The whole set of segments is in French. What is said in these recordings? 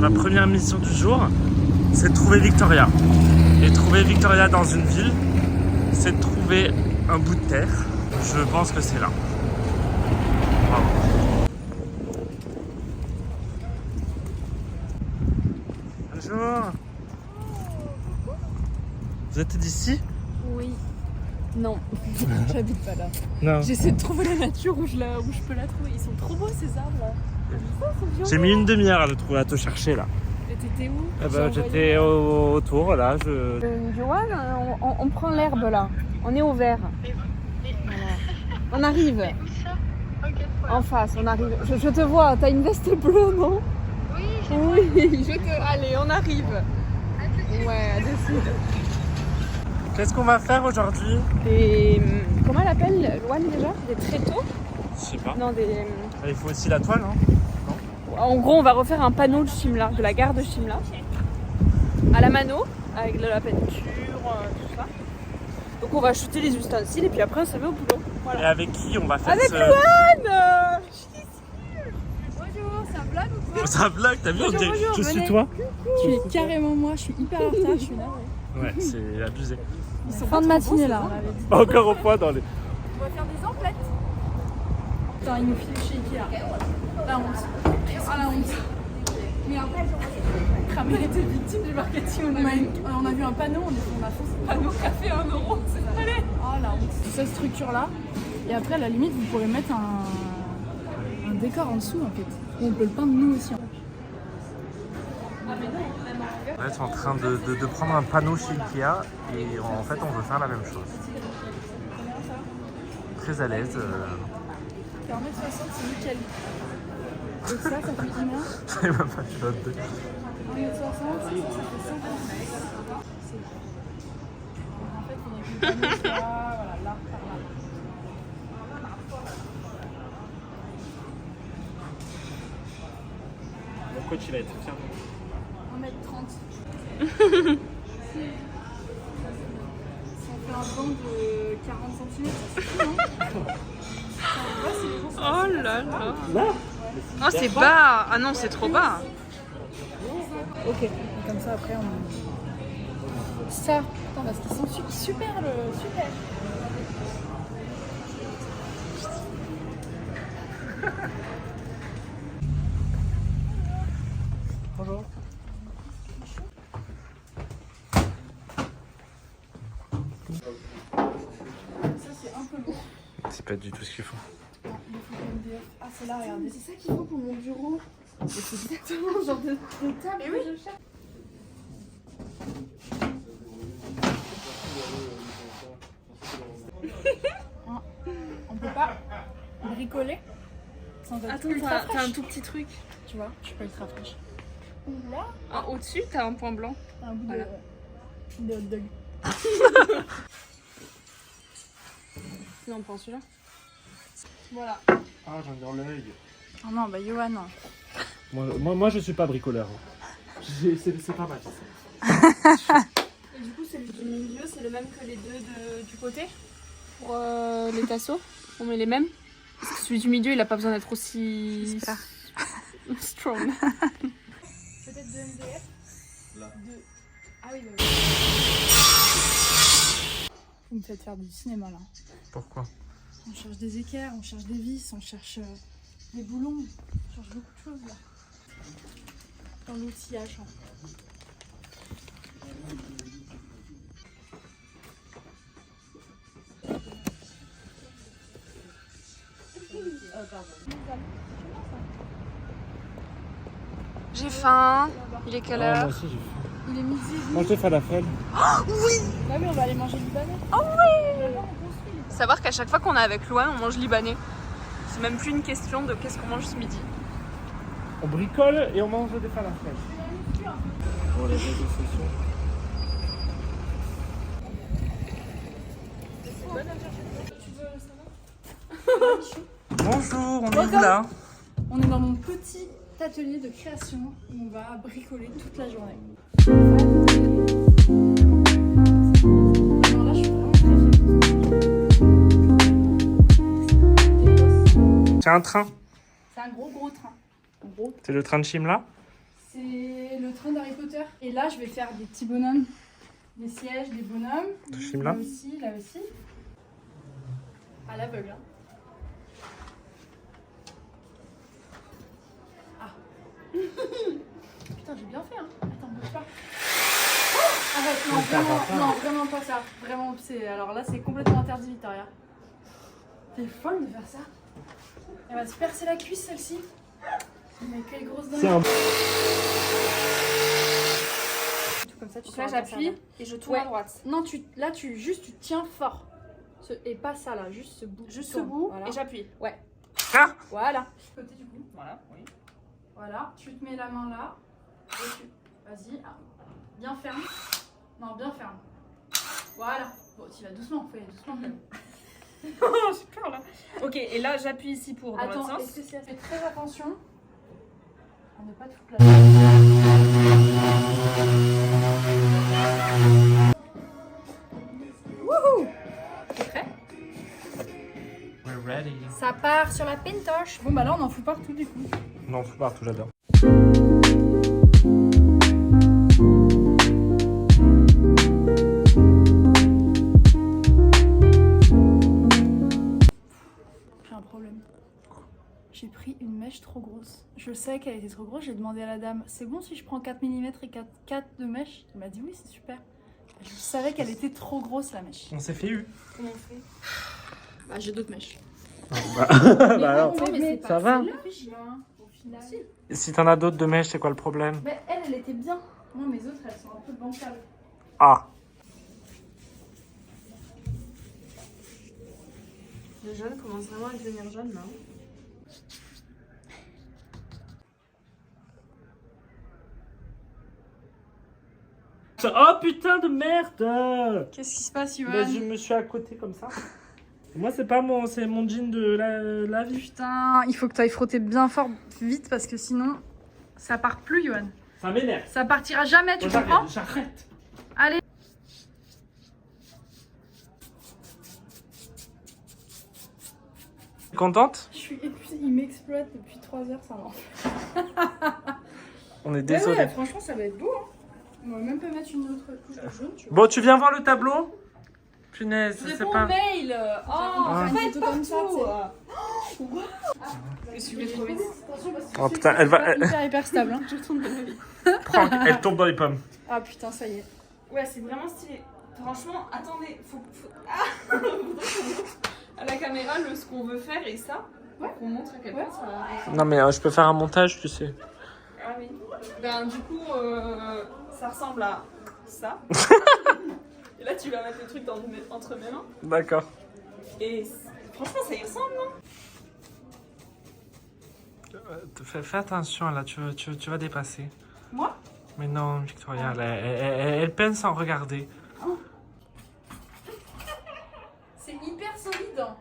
Ma première mission du jour, c'est de trouver Victoria. Et trouver Victoria dans une ville, c'est de trouver un bout de terre. Je pense que c'est là. Bravo. Bonjour. Vous êtes d'ici? Oui. Non, j'habite pas là. Non. J'essaie de trouver la nature où je peux la trouver. Ils sont trop beaux ces arbres là. J'ai mis une demi-heure à te chercher là. Et t'étais où? J'étais autour là. Joanne, on prend l'herbe là. On est au vert. Voilà. On arrive. En face, on arrive. Je te vois, t'as une veste bleue, non? Oui, Allez, on arrive. Ouais, à dessus. Qu'est-ce qu'on va faire aujourd'hui? Comment elle appelle, Loane déjà? Des tréteaux? Je sais pas. Non, des... Il faut aussi la toile, hein? En gros, on va refaire un panneau de Shimla, de la gare de Shimla, à la mano, avec de la peinture, tout ça. Donc on va shooter les ustensiles et puis après on se met au boulot. Voilà. Et avec qui on va faire avec Luan. Je suis ici. Bonjour, c'est un blague ou quoi? C'est un blague, t'as vu? Bonjour, bonjour, Je suis venez. toi? Tu es carrément moi, je suis hyper en retard, je suis là. Ouais, c'est abusé. Ils sont fin de matinée là. Encore au point dans les... On va faire des emplettes. Putain, il nous file chez Ikea. La honte. Ah la honte. Merde. Cramé était victime du marketing. On a vu un panneau, on a foncé. Panneau café 1 euro, c'est allé. Oh la honte. Cette structure là. Et après à la limite vous pourrez mettre un décor en dessous en fait. Ou on peut le peindre nous aussi. Là, ils sont en train de prendre un panneau chez Ikea et en fait on veut faire la même chose. Très à l'aise. 1m60 c'est nickel. Et ça fait combien? J'avais même pas fait l'autre deux. 1m60, ça fait 50. En fait, on a vu le panneau, voilà, là, par là. Mon coach il va être fier. 1m30. Ça fait un banc de 40 cm, ça suffit, non? Oh là là. Là? Oh c'est bas. Ah non c'est trop bas. Ok, comme ça après on... Ça, attends, parce qu'ils sont super, super. Bonjour. Ça c'est un peu lourd. C'est pas du tout ce qu'il faut. Ah c'est là, regardez. C'est ça qu'il faut pour mon bureau. Et c'est exactement le genre de table que je cherche. On peut pas bricoler sans être Attends, ultra t'as fraîche. un tout petit truc. Tu vois, je suis pas ultra fraîche. Là, Ah, au-dessus t'as un point blanc. t'as un bout Voilà. de hot dog. Non on prend celui-là. Voilà. Ah j'en ai dans l'œil. Oh non, bah Johan. Moi je suis pas bricoleur. C'est pas mal ça. Et du coup celui du milieu c'est le même que les deux du côté. Pour les tasseaux, on met les mêmes. Parce que celui du milieu il a pas besoin d'être aussi strong. Peut-être de MDF. Là. Ah oui, bah oui. Vous me faites faire du cinéma là. Pourquoi? On cherche des équerres, on cherche des vis, on cherche des boulons, on cherche beaucoup de choses là. Dans l'outillage. J'ai faim. Il est quelle Moi heure? aussi j'ai faim. Il est midi. Moi je te falafel. Bah oui, on va aller manger libanais. Oh oui. Savoir qu'à chaque fois qu'on est avec Louane on mange libanais. C'est même plus une question de qu'est-ce qu'on mange ce midi. On bricole et on mange des falafels. Pour les réseaux sociaux. Bonjour, on est où là? On est dans mon petit atelier de création où on va bricoler toute la journée. Alors là, je suis vraiment très fière. C'est un train. C'est un gros train. C'est le train de Shimla? C'est le train d'Harry Potter. Et là, je vais faire des petits bonhommes, des sièges, des bonhommes. Tu filmes là? Là aussi. À l'aveugle. Hein. Ah. Putain, j'ai bien fait. Hein. Attends, bouge pas. Oh, arrête, non, vraiment pas ça. Vraiment, alors là, c'est complètement interdit, Victoria. T'es folle de faire ça. Elle va se percer la cuisse, celle-ci. Mais quelle grosse dingue. Comme ça, Donc là, j'appuie et je tourne à droite. Non, là, tu tiens fort. Et pas ça, là. Juste ce bout. Juste ce bout voilà. et j'appuie. Ouais. Ah Voilà. Côté du coup. Voilà, oui. Voilà. Tu te mets la main là. Vas-y. Ah. Bien ferme. Non, bien ferme. Voilà. Bon, tu vas doucement. Fais doucement. Oh, j'ai peur là. Ok, et là, j'appuie ici pour dans l'autre Attends, sens. est-ce que c'est... Fais très attention. On ne pas te foutre là. Wouhou! T'es prêt? We're ready. Ça part sur la pintoche. Bon bah là on en fout partout du coup. Non, faut partout, j'adore. J'ai un problème. J'ai pris une mèche trop grosse. Je sais qu'elle était trop grosse, j'ai demandé à la dame, c'est bon si je prends 4 mm et 4 de mèche? Elle m'a dit oui, c'est super. Je savais qu'elle était trop grosse la mèche. On s'est fait eu. Comment on fait? Bah j'ai d'autres mèches. Bah alors, ça va. Au final. Si t'en as d'autres de mèches, c'est quoi le problème? Mais elle était bien. Moi mes autres elles sont un peu bancales. Ah. Le jaune commence vraiment à devenir jaune là. Oh putain de merde! Qu'est-ce qui se passe, Yoann? Bah, je me suis à côté comme ça. Moi, c'est pas mon, c'est mon jean de la vie. Putain, il faut que tu ailles frotter bien fort, vite, parce que sinon, ça part plus, Yoann. Ça m'énerve. Ça partira jamais, tu comprends? J'arrête. Allez. T'es contente? Je suis épuisée, il m'exploite depuis 3 heures, ça m'en On est désolé. Ouais, franchement, ça va être beau. Hein. On va même pas mettre une autre couche de jaune, tu vois. Bon, tu viens voir le tableau? Punaise, Je c'est réponds pas. au mail. Oh, Ah. on fait une photo comme ça, tu sais. Je suis trop vite. Attention, parce que Oh putain, elle va. hyper stable. Hein. Je tourne de ma vie. Prends, elle tombe dans les pommes. Ah putain, ça y est. Ouais, c'est vraiment stylé. Franchement, attendez, faut... Ah faudrait qu'on montre à la caméra ce qu'on veut faire et ça. Ouais. Qu'on montre à quel point ça... Non, mais je peux faire un montage, tu sais. Ah oui. Ben du coup, ça ressemble à ça. Et là, tu vas mettre le truc entre mes mains. D'accord. Et franchement, ça y ressemble, non? Fais attention, là, tu vas dépasser. Moi? Mais non, Victoria, elle peine sans regarder. C'est hyper solide. Hein.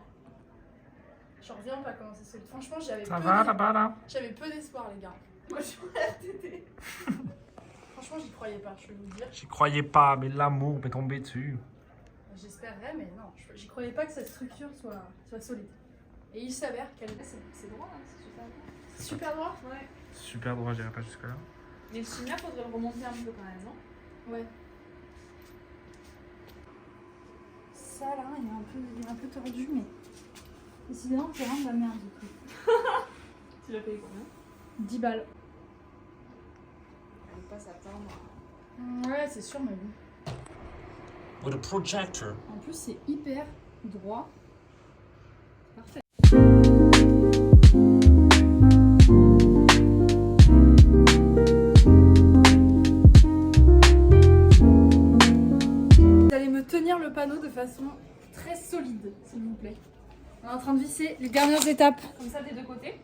J'en reviens pas comment c'est solide. Franchement, Ça va là-bas, là? j'avais peu d'espoir, les gars. Moi, je suis RTT. Franchement, j'y croyais pas, je vais vous le dire. J'y croyais pas, mais l'amour m'est tombé dessus. J'espérais, mais non, j'y croyais pas que cette structure soit solide. Et il s'avère qu'elle c'est droit, hein, c'est super droit. C'est super droit? Ouais. Super droit, j'irai pas jusque-là. Mais le chimia, faudrait le remonter un peu quand même, non? Ouais. Ça là, il est un peu tordu, mais décidément, c'est vraiment de la merde du coup. Tu l'as payé combien? 10 balles. Elle veut pas s'attendre. Ouais, c'est sûr, mais bon. With a projector. En plus, c'est hyper droit. Parfait. Vous allez me tenir le panneau de façon très solide, s'il vous plaît. On est en train de visser les dernières étapes. Comme ça, des deux côtés.